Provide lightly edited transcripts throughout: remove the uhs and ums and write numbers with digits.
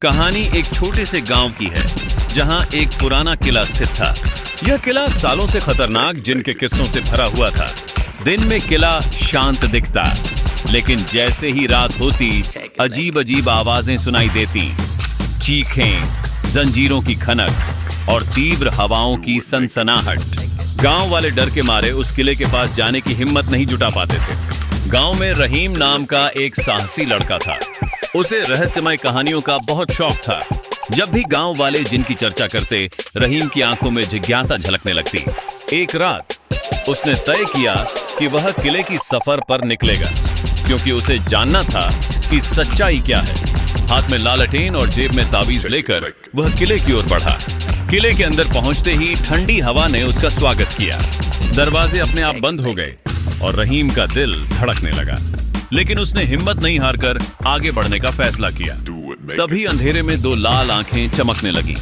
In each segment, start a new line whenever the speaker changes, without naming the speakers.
कहानी एक छोटे से गांव की है जहां एक पुराना किला स्थित था। यह किला सालों से खतरनाक जिन के किस्सों से भरा हुआ था। दिन में किला शांत दिखता, लेकिन जैसे ही रात होती अजीब अजीब आवाजें सुनाई देती। चीखें, जंजीरों की खनक और तीव्र हवाओं की सनसनाहट। गांव वाले डर के मारे उस किले के पास जाने की हिम्मत नहीं जुटा पाते थे। गांव में रहीम नाम का एक साहसी लड़का था। उसे रहस्यमय कहानियों का बहुत शौक था। जब भी गांव वाले जिनकी चर्चा करते, रहीम की आंखों में जिज्ञासा झलकने लगती। एक रात उसने तय किया कि वह किले की सफर पर निकलेगा, क्योंकि उसे जानना था कि सच्चाई क्या है। हाथ में लालटेन और जेब में ताबीज लेकर वह किले की ओर बढ़ा। किले के अंदर पहुंचते ही ठंडी हवा ने उसका स्वागत किया। दरवाजे अपने आप बंद हो गए और रहीम का दिल धड़कने लगा, लेकिन उसने हिम्मत नहीं हारकर आगे बढ़ने का फैसला किया। तभी अंधेरे में दो लाल आंखें चमकने लगी।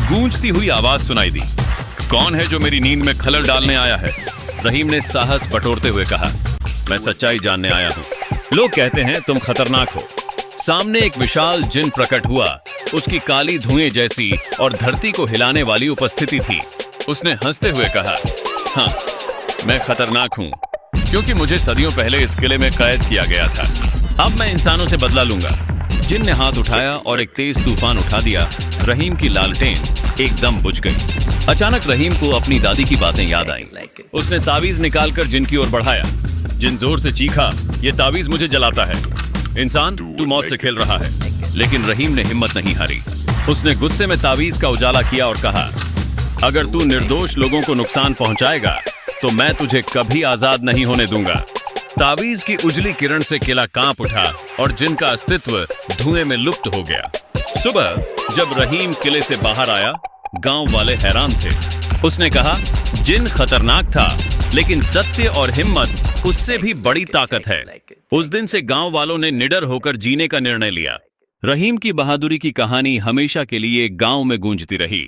गूंजती हुई आवाज सुनाई दी, कौन है जो मेरी नींद में खलल डालने आया है? रहीम ने साहस बटोरते हुए कहा, मैं सच्चाई जानने आया हूँ। लोग कहते हैं तुम खतरनाक हो। सामने एक विशाल जिन प्रकट हुआ। उसकी काली धुएं जैसी और धरती को हिलाने वाली उपस्थिति थी। उसने हंसते हुए कहा, हाँ, मैं खतरनाक हूँ क्योंकि मुझे सदियों पहले इस किले में कैद किया गया था। अब मैं इंसानों से बदला लूंगा। जिन ने हाथ उठाया और एक तेज तूफान उठा दिया। रहीम की लालटेन एकदम बुझ गई। अचानक रहीम को अपनी दादी की बातें याद आईं। उसने तावीज निकालकर जिन की ओर बढ़ाया। जिन जोर से चीखा, ये तावीज मुझे जलाता है। इंसान, तू मौत से खेल रहा है। लेकिन रहीम ने हिम्मत नहीं हारी। उसने गुस्से में तावीज का उजाला किया और कहा, अगर तू निर्दोष लोगों को नुकसान पहुंचाएगा तो मैं तुझे कभी आजाद नहीं होने दूंगा। तावीज की उजली किरण से किला कांप उठा और जिन का अस्तित्व धुएं में लुप्त हो गया। सुबह जब रहीम किले से बाहर आया, गांव वाले हैरान थे। उसने कहा, जिन खतरनाक था, लेकिन सत्य और हिम्मत उससे भी बड़ी ताकत है। उस दिन से गांव वालों ने निडर होकर जीने का निर्णय लिया। रहीम की बहादुरी की कहानी हमेशा के लिए गांव में गूंजती रही।